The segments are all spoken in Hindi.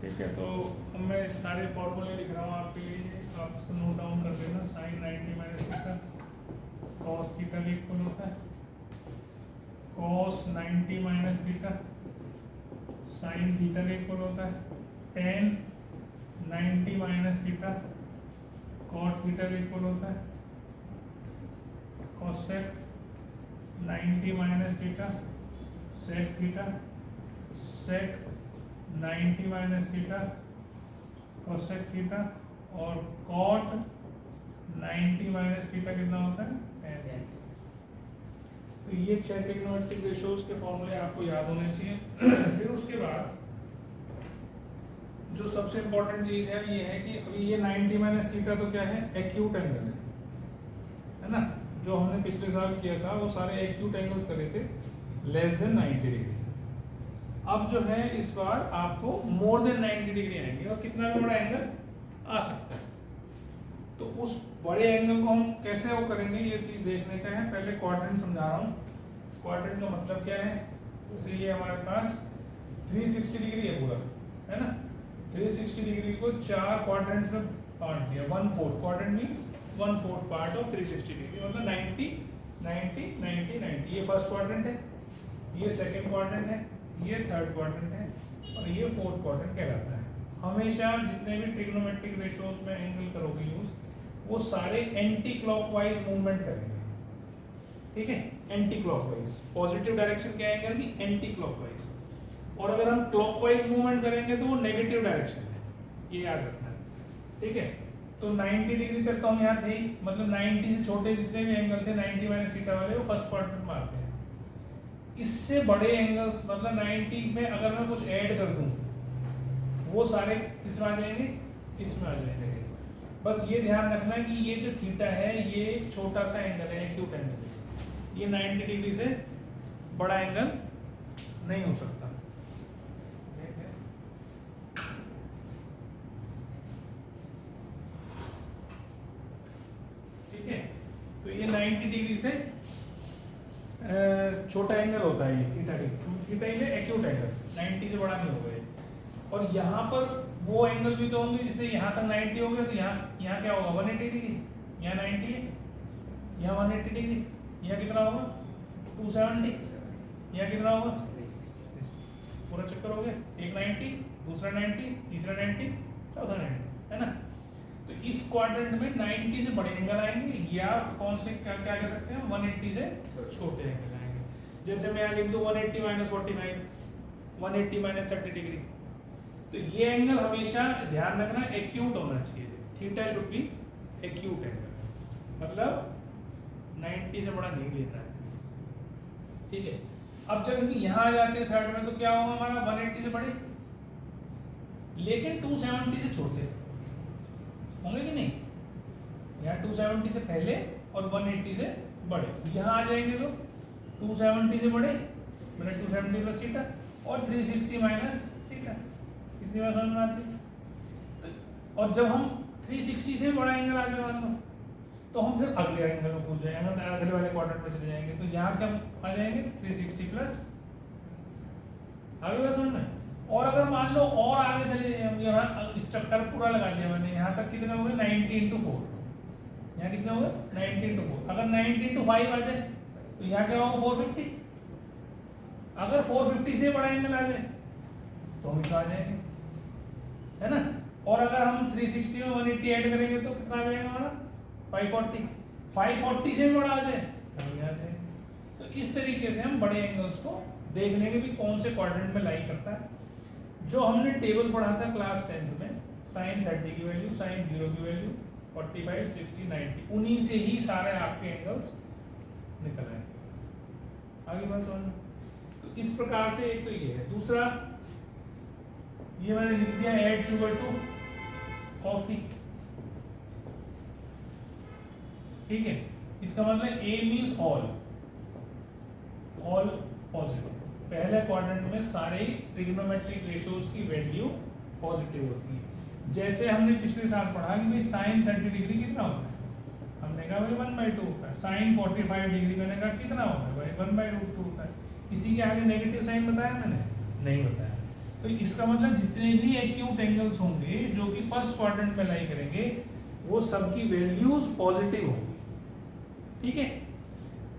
ठीक है, तो अब मैं सारे फॉर्मूले लिख रहा हूँ आपके लिए, आप इसको नोट डाउन कर देना। Sine 90 minus theta cos theta के इक्वल होता है, cos 90 minus theta sine theta के इक्वल होता है, tan 90 minus theta cot theta के इक्वल होता है, cosec 90 minus theta sec theta, sec 90 minus theta cosec theta, और कॉट 90 माइनस थीटा कितना होता है 10। तो ये 6 ट्रिग्नोमेट्रिक रेशियोज के फॉर्मूले आपको याद होने चाहिए। फिर उसके बाद जो सबसे इंपॉर्टेंट चीज है ये है कि अभी ये 90 माइनस थीटा तो क्या है, एक्यूट एंगल है ना। जो हमने पिछले साल किया था वो सारे एक्यूट एंगल्स करे थे लेस देन 90 डिग्री। अब जो है इस बार आपको मोर देन 90 डिग्री आएंगे, और कितना भी बड़ा एंगल आ सकता है। तो उस बड़े एंगल को हम कैसे वो करेंगे ये चीज देखने का है। पहले क्वाड्रेंट समझा रहा हूँ। क्वाड्रेंट का मतलब क्या है, जैसे ये हमारे पास 360 डिग्री है पूरा, है ना। 360 डिग्री को 4 क्वाड्रेंट्स में बांट दिया। 1/4 quadrant means 1/4 part of 360 degree, मतलब 90 90 90 90। ये फर्स्ट क्वाड्रेंट है, ये सेकंड क्वाड्रेंट है, ये थर्ड क्वाड्रेंट है, और ये फोर्थ क्वाड्रेंट कहलाता है। हमेशा जितने भी ट्रिग्नोमेट्रिक रेशियोज में एंगल करोगे यूज, वो सारे एंटी क्लॉकवाइज मूवमेंट करेंगे, ठीक है। एंटी क्लॉकवाइज, पॉजिटिव डायरेक्शन क्या है एंगल की, एंटी क्लॉकवाइज। और अगर हम क्लॉकवाइज मूवमेंट करेंगे तो वो नेगेटिव डायरेक्शन है, ये याद रखना है, ठीक है। तो 90 डिग्री तक तो हम यहाँ थे ही, मतलब 90 से छोटे जितने भी एंगल थे 90 माइनस थीटा वाले, वो फर्स्ट क्वाड्रेंट में आते हैं। इससे बड़े एंगल्स मतलब 90 में अगर मैं कुछ ऐड कर दूं, वो सारे किसमें आ जाएंगे, इसमें आ जाएंगे। बस ये ध्यान रखना कि ये जो थीटा है ये एक छोटा सा एंगल है, एक्यूट एंगल। ये 90 डिग्री से बड़ा एंगल नहीं हो सकता। ठीक है, तो ये 90 डिग्री से छोटा एंगल होता है ये theta. Theta is acute angle, 90 से बड़ा नहीं होगा ये। और यहाँ पर वो एंगल भी तो होंगे, जैसे यहाँ तक 90 हो गया तो यहाँ क्या होगा 180 डिग्री, यहाँ 90 है, यहाँ 180 डिग्री, यहाँ कितना होगा 270, यहाँ कितना होगा, पूरा चक्कर हो गया। एक 90, दूसरा 90, तीसरा 90, चौथा 90, है ना। तो इस क्वाड्रेंट में 90 से बड़े एंगल आएंगे, या कौन से क्या क्या कह सकते हैं 180 से छोटे एंगल आएंगे। जैसे मैं यहाँ लिख दूं 180 माइनस 45, 180 माइनस 30 डिग्री। तो ये एंगल हमेशा ध्यान रखना एक्यूट होना चाहिए। Theta should be acute angle, मतलब 90 से बड़ा नहीं लेना है, ठीक है। अब जब यहाँ आ जाते हैं थर्ड में, तो क्या होगा हमारा 180 से बड़े, लेकिन 270 से छोटे होंगे कि नहीं। यहाँ 270 से पहले और 180 से बड़े। यहाँ आ जाएंगे तो 270 से बड़े मतलब 270 प्लस थीटा, और 360 माइनस थीटा। कितनी बार समझ में आती। तो और जब हम 360 से बड़ा एंगल आ जाए मान लो, तो हम फिर अगले एंगल में कूद जाएंगे, अगले वाले क्वाड्रेंट में चले जाएंगे। तो यहाँ क्या आ जाएंगे 360 प्लस, आगे बात समझ में। और अगर मान लो और आगे चले जाए, यहाँ इस चक्कर पूरा लगा दिया मैंने, यहाँ तक कितने हो गए 90 × 4, यहाँ कितने हो गए 90 × 4। अगर 90 × 5 आ जाए तो यहाँ क्या होगा 450। अगर 450 से बड़ा एंगल आ जाए तो हम इसमें आ जाएंगे, है ना। और अगर हम 360 में 180 ऐड करेंगे तो कितना आ जाएगा हमारा 540। 540 से भी बड़ा आ जाए तो हम यहाँ आ जाएंगे। तो इस तरीके से हम बड़े एंगल्स को देखने के भी कौन से क्वाड्रेंट में लाई करता है। जो हमने टेबल पढ़ा था क्लास 10th में, sin 30 की वैल्यू, sin 0 की वैल्यू, 45, 60, 90, उन्हीं से ही सारे आपके एंगल्स निकल आए। आगे बात समझ। तो इस प्रकार से एक तो ये है। दूसरा ये मैंने लिख दिया ऐड शुगर टू कॉफी, ठीक है। इसका मतलब ए मीन्स ऑल पॉजिटिव। पहले क्वाड्रेंट में सारे ट्रिग्नोमेट्रिक रेशियोज की वैल्यू पॉजिटिव होती है। जैसे हमने पिछले साल पढ़ा कि भाई sin 30 डिग्री कितना होता है, हमने कहा भाई 1/2 होता है। sin 45 डिग्री मैंने कहा कितना होता है भाई 1/√2 होता है। किसी के आगे नेगेटिव साइन बताया मैंने नहीं बताया। तो इसका मतलब जितने भी एक्यूट एंगल्स होंगे जो कि फर्स्ट क्वाड्रेंट में लाई करेंगे वो सबकी वैल्यूज पॉजिटिव होंगी, ठीक है।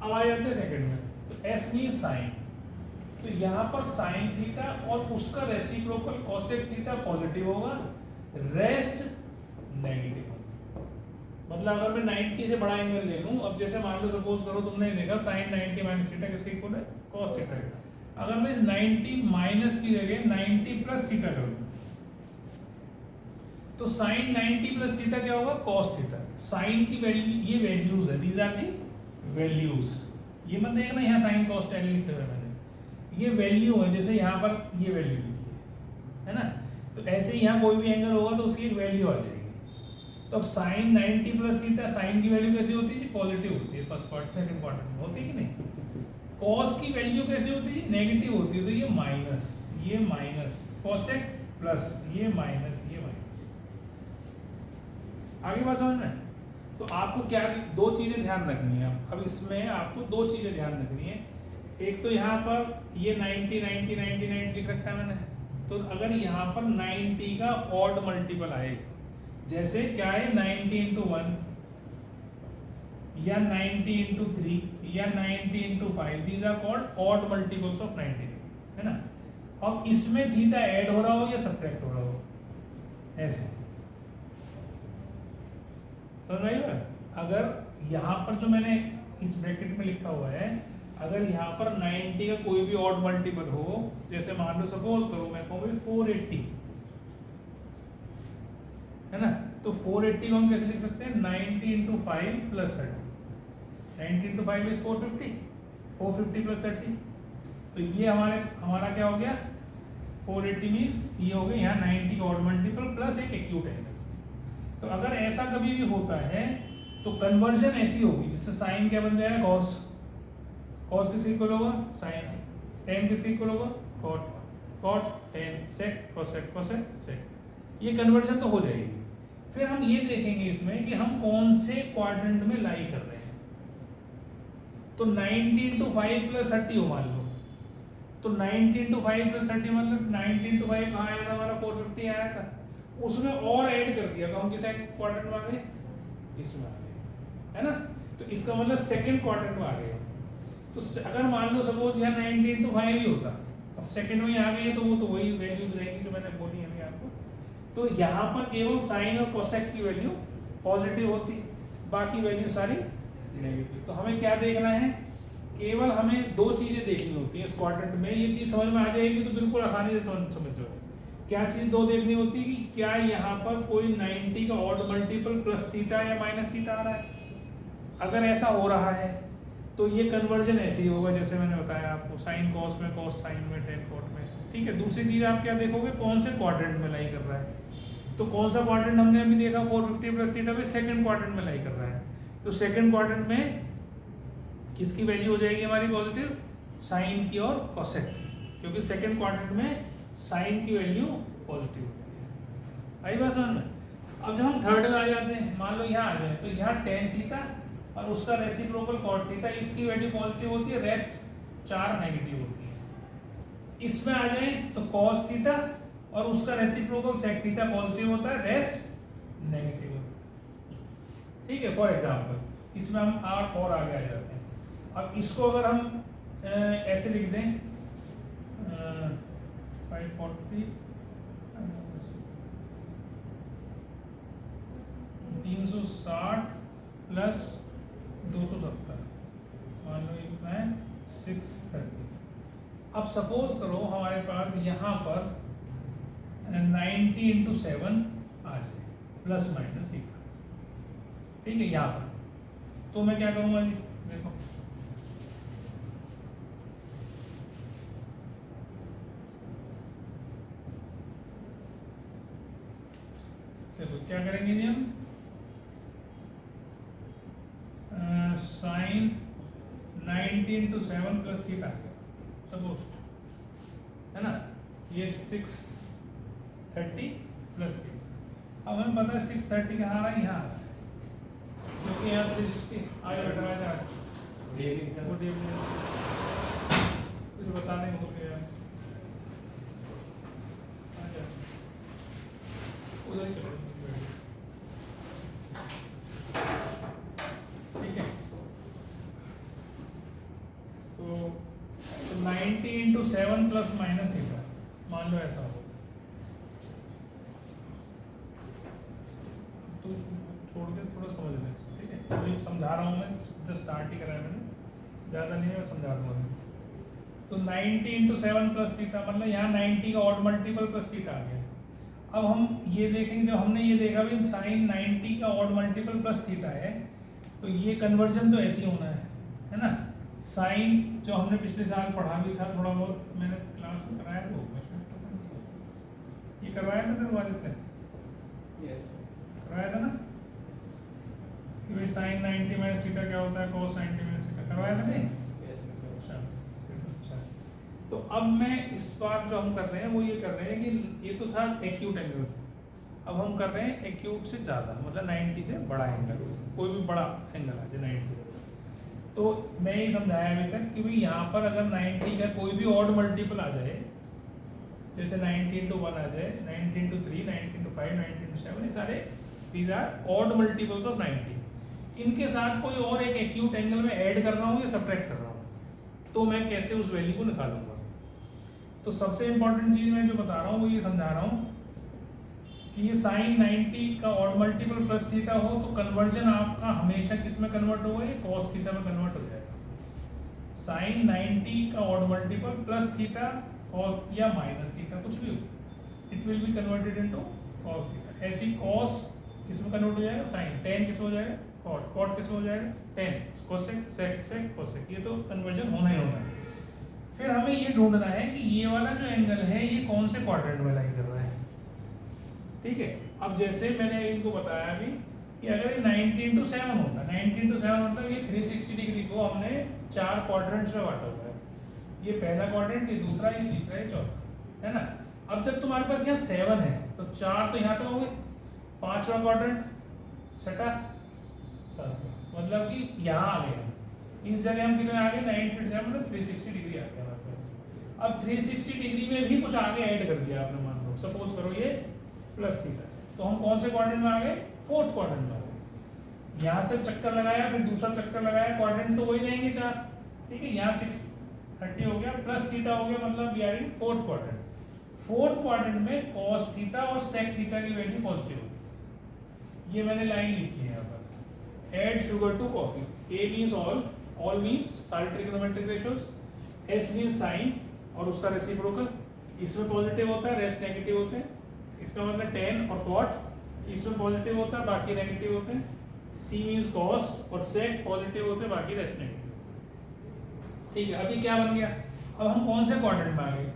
अब आ जाते हैं सेकंड में, तो एस मीन साइन, तो यहाँ पर साइन थीटा और उसका रेसिप्रोकल कोसेक थीटा पॉजिटिव होगा, रेस्ट नेगेटिव होगा। मतलब अगर मैं 90 से बड़ा एंगल ले लूं, अब जैसे मान लो सपोज करो तुमने देखा साइन 90 माइनस थीटा किसके इक्वल है, कॉस थीटा है। अगर मैं इस 90 माइनस की जगह 90 प्लस थीटा कर दूं तो साइन 90 प्लस थीटा क्या होगा, कॉस थीटा। साइन की वैल्यू, ये वैल्यूज है, दीज आर दी वैल्यूज। ये मत देखना यहाँ साइन कॉस टैन लिखे हुए मैंने, ये वैल्यू है। जैसे यहाँ पर ये वैल्यू लिखी है ना, तो ऐसे यहाँ कोई भी एंगल होगा तो उसकी एक वैल्यू आ जाएगी। तो अब साइन 90 प्लस थीटा, साइन की वैल्यू कैसी होती है, पॉजिटिव होती है, फर्स्ट क्वाड्रेंट सेकंड क्वाड्रेंट में होती है कि नहीं। कॉस की वैल्यू कैसी होती है, नेगेटिव होती है, तो ये माइनस, ये माइनस, कोसेक प्लस, ये माइनस, ये माइनस। आगे बात समझ में। तो आपको क्या दो चीजें ध्यान रखनी है, अब इसमें आपको दो चीजें ध्यान रखनी है। एक तो यहाँ पर ये 90 90 90 90 लिख रखा है मैंने, तो अगर यहाँ पर 90 का ऑड मल्टीपल आए, जैसे क्या है 90 इंटू 1 या 90 इंटू 3 या 90 into 5, these are called odd multiples of 90, है ना। अब इसमें थीटा ऐड हो रहा हो या सब्ट्रैक्ट हो रहा हो, ऐसे समझ रही हो। अगर यहाँ पर जो मैंने इस ब्रैकेट में लिखा हुआ है, अगर यहाँ पर 90 का कोई भी ऑड मल्टीपल हो, जैसे मान लो सपोज करो मैं कहूँ 480, है ना, तो 480 को हम कैसे लिख सकते हैं, 90 into 5 plus 30, 90 into 5 is 450, 450 plus 30, तो ये हमारा क्या हो गया 480 मीन्स ये हो गया यहाँ 90 का ऑड मल्टीपल प्लस एक एक्यूट एंगल। तो अगर ऐसा कभी भी होता है तो कन्वर्जन ऐसी होगी जिससे साइन क्या बन जाएगा, कॉस, कॉस किसके इक्वल होगा साइन, टेन किसके इक्वल होगा cot, cot tan sec, cosec cosec sec, ये कन्वर्जन तो हो जाएगी। फिर हम ये देखेंगे इसमें कि हम कौन से क्वाड्रेंट में लाई कर रहे हैं। तो 90 इंटू 5 प्लस 30 हो मान लो, तो 90 इंटू 5 प्लस 30 मतलब 90 इंटू 5 कहाँ आया था हमारा 450 आया था, उसमें और ऐड कर दिया तो हम किस क्वाड्रेंट में आ गए, इसमें आ गए, है ना। तो इसका मतलब सेकंड क्वाड्रेंट में आ गए। तो अगर मान लो सपोज यहाँ 90 इंटू 5 ही होता, अब सेकंड में आ गए तो वो तो वही वैल्यूज रहेगी जो मैंने बोली है आपको। तो यहाँ पर केवल साइन और कोसेक की वैल्यू पॉजिटिव होती, बाकी वैल्यू सारी नेगेटिव। तो हमें क्या देखना है, केवल हमें दो चीजें देखनी होती है इस क्वाड्रेंट में। ये चीज समझ में आ जाएगी तो बिल्कुल आसानी से समझ जाओ। क्या चीज दो देखनी होती है कि क्या यहाँ पर कोई 90 का ऑड मल्टीपल प्लस थीटा या माइनस थीटा आ रहा है। अगर ऐसा हो रहा है तो ये कन्वर्जन ऐसे ही होगा जैसे मैंने बताया आपको, साइन कॉस में, कॉस साइन में, टेन कॉट में, ठीक है। दूसरी चीज आप क्या देखोगे, कौन से क्वाड्रेंट में लाई कर रहा है। तो कौन सा क्वाड्रेंट हमने अभी देखा 450 प्लस थीटा पे सेकंड क्वाड्रेंट में लाई कर रहा है। तो सेकंड क्वाड्रेंट में किसकी वैल्यू हो जाएगी हमारी पॉजिटिव, साइन की और कोसेक की, क्योंकि सेकंड क्वाड्रेंट में साइन की वैल्यू पॉजिटिव होती है। आई बात समझ में। अब जब हम थर्ड में आ जाते हैं, मान लो यहाँ आ जाए तो यहाँ टेन थीटा और उसका रेसिप्रोकल कॉट थीटा, इसकी वैल्यू पॉजिटिव होती है, रेस्ट 4 नेगेटिव होती है। इसमें आ जाए तो कॉस थीटा और उसका रेसिप्रोकल सेक थीटा पॉजिटिव होता है, रेस्ट नेगेटिव होता है, ठीक है। फॉर एग्जांपल इसमें हम और आगे आ जाते हैं। अब इसको अगर हम ऐसे लिख दें 540 360 प्लस 270, मान लो इतना है 630। अब सपोज करो हमारे पास यहाँ पर 90 इंटू 7 आ जाए प्लस माइनस थीटा, ठीक है। यहाँ पर तो मैं क्या करूँगा जी, देखो क्या करेंगे जी हम, sine 90 into 7 plus theta suppose, है ना, ये 630 प्लस थीटा। अब हमें पता है 630 कहाँ आ रहा है, यहाँ आ रहा है, क्योंकि यहाँ 360 आगे बैठा जा रहा है, कुछ बताने भूल गया। उधर ही चलो, ठीक है। तो 90 इंटू 7 प्लस माइनस थीटा, मान लो ऐसा हो, तो छोड़ के थोड़ा समझ लें, ठीक है। तो समझा रहा हूँ मैं, जस्ट स्टार्ट ही कराया मैंने, ज़्यादा नहीं है, मैं समझा दूँगा। तो 90 इंटू 7 प्लस थीटा, मतलब यहाँ 90 का ऑड मल्टीपल प्लस थीटा आ गया। अब हम ये देखेंगे, जब हमने ये देखा भी साइन 90 का ऑड मल्टीपल प्लस थीटा है, तो ये कन्वर्जन तो ऐसे ही होना है ना। साइन जो हमने पिछले साल पढ़ा भी था, थोड़ा बहुत मैंने क्लास में कराया, तो ये करवाया था तेरे वाले थे, यस करवाया था ना कि भाई साइन 90 माइनस थीटा क्या होता है, cos 90 माइनस थीटा, करवाया था नहीं? अच्छा, तो अब मैं इस बार जो हम कर रहे हैं वो ये कर रहे हैं कि ये तो था एक्यूट एंगल, अब हम कर रहे हैं एक्यूट से ज़्यादा, मतलब 90 से बड़ा एंगल, कोई भी बड़ा एंगल आ जाए 90। तो मैं ये समझाया अभी तक कि भाई यहाँ पर अगर 90 का कोई भी ऑड मल्टीपल आ जाए, जैसे 90 इंटू 1 आ जाए, 90 इंटू 3, 90 इंटू 5, 90 इंटू 7, ये सारे these are odd multiples of 90। इनके साथ कोई और एक एक्यूट एंगल में ऐड कर रहा हूँ या सब्ट्रैक्ट कर रहा हूँ, तो मैं कैसे उस वैल्यू को निकालूंगा। तो सबसे इंपॉर्टेंट चीज मैं जो बता रहा हूँ वो ये समझा रहा हूँ कि ये साइन 90 का ऑड मल्टीपल प्लस थीटा हो तो कन्वर्जन आपका हमेशा किस में कन्वर्ट होगा, ये कॉस थीटा में कन्वर्ट हो जाएगा। साइन 90 का ऑड मल्टीपल प्लस थीटा और या माइनस थीटा कुछ भी हो, it will be converted into cos theta. ऐसी कॉस किस में कन्वर्ट हो जाएगा, साइन, टेन किस में हो जाएगा, कॉट, कॉट किस में हो जाएगा, टेन, कोसेक, सेक, सेक, कोसेक, ये तो कन्वर्जन होना ही होना है। फिर हमें ये ढूंढना है कि ये वाला जो एंगल है ये कौन से क्वाड्रेंट में लाई कर रहा है, ठीक है। अब जैसे मैंने इनको बताया अभी कि अगर 90 इंटू 7 होता, 90 इंटू 7 मतलब ये 360 डिग्री को हमने 4 क्वाड्रेंट्स में बांटा हुआ है, ये पहला क्वाड्रेंट, ये दूसरा, ये तीसरा, ये चौथा, है ना। अब जब तुम्हारे पास यहाँ 7 है तो 4 तो यहाँ तक हो गए, 5वां क्वाड्रेंट, छठा, सातवां, मतलब कि यहाँ आ गया, इस जगह हम कितने आ गए, 90 7 मतलब 360 डिग्री आ गया हमारे पास। अब 360 डिग्री में भी कुछ आगे ऐड कर दिया आपने, मान लो सपोज करो ये प्लस थीटा, तो हम कौन से क्वाड्रेंट में आ गए, 4th क्वाड्रेंट में आ गए। यहाँ से चक्कर लगाया, फिर दूसरा चक्कर लगाया, क्वाड्रेंट तो वही रहेंगे 4, ठीक है। यहाँ 630 हो गया, प्लस थीटा हो गया, मतलब we are in 4th quadrant. 4th quadrant में cos थीटा और sec थीटा की वैल्यू पॉजिटिव होती है। ये मैंने लाइन लिखी है यहाँ पर, add sugar to coffee, A means all means सारे trigonometric ratios, S means sine और उसका रेसिप्रोकल, इसमें पॉजिटिव होता है, रेस्ट नेगेटिव होते हैं, इसका मतलब tan और cot इसमें पॉजिटिव होता है, बाकी नेगेटिव होते हैं। C मींस cos और sec पॉजिटिव होते हैं, बाकी रेस्ट नेगेटिव, ठीक है। अभी क्या बन गया, अब हम कौन से क्वाड्रेंट में आ गए,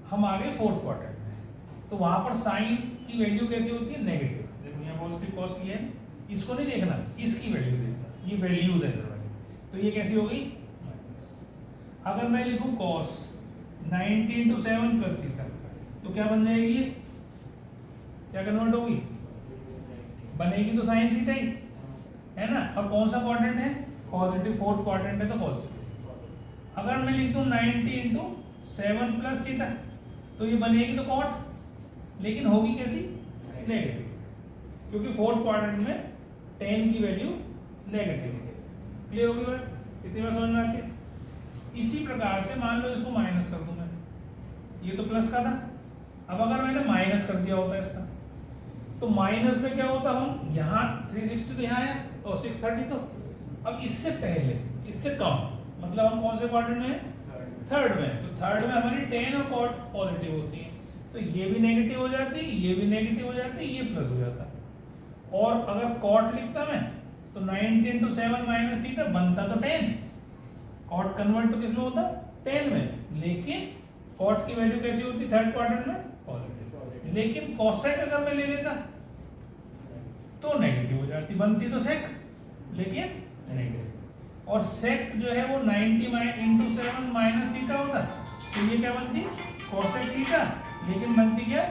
हम आ गए 4th क्वाड्रेंट में। तो वहां पर साइन की वैल्यू कैसी होती है, नेगेटिव, देखो यहाँ पॉजिटिव cos की है, इसको नहीं देखना, इसकी वैल्यू देखना, ये वैल्यूज है वाली, तो ये कैसी हो गई माइनस। अगर मैं लिखूं cos 90 इंटू 7 प्लस थीटा, तो क्या बन जाएगी, ये क्या कन्वर्ट होगी, बनेगी तो साइन थीटा ही है ना। और कौन सा क्वाड्रेंट है, पॉजिटिव, 4th क्वाड्रेंट है तो पॉजिटिव। अगर मैं लिख दूं 90 इंटू 7 प्लस थीटा, तो ये बनेगी तो कॉट, लेकिन होगी कैसी, नेगेटिव, क्योंकि 4th क्वाड्रेंट में tan की वैल्यू नेगेटिव है। क्लियर होगी बात, इतनी बात समझ में आती है। इसी प्रकार से मान लो इसको माइनस कर दूं मैं, ये तो प्लस का था, अब अगर मैंने माइनस कर दिया होता इसका, तो माइनस में क्या होता, हम यहाँ 360 तो यहाँ है और 630, तो अब इससे पहले, इससे कम, मतलब हम कौन से क्वाड्रेंट में हैं, 3rd में। तो 3rd में हमारी tan और cot पॉजिटिव होती है, तो ये भी नेगेटिव हो जाती, ये भी नेगेटिव हो जाती, ये प्लस हो जाता। और अगर cot लिखता मैं तो 90 इंटू 7 माइनस थीटा बनता तो 10, cot कन्वर्ट तो किस में होता, tan में, लेकिन cot की वैल्यू कैसी होती 3rd क्वाड्रेंट में, पॉजिटिव, लेकिन cosec अगर मैं ले लेता तो नेगेटिव हो जाती, बनती तो sec लेकिन नेगेटिव। और sec जो है वो 90 इंटू 7 माइनस थीटा होता, तो ये क्या बनती, cosec थीटा, लेकिन बनती क्या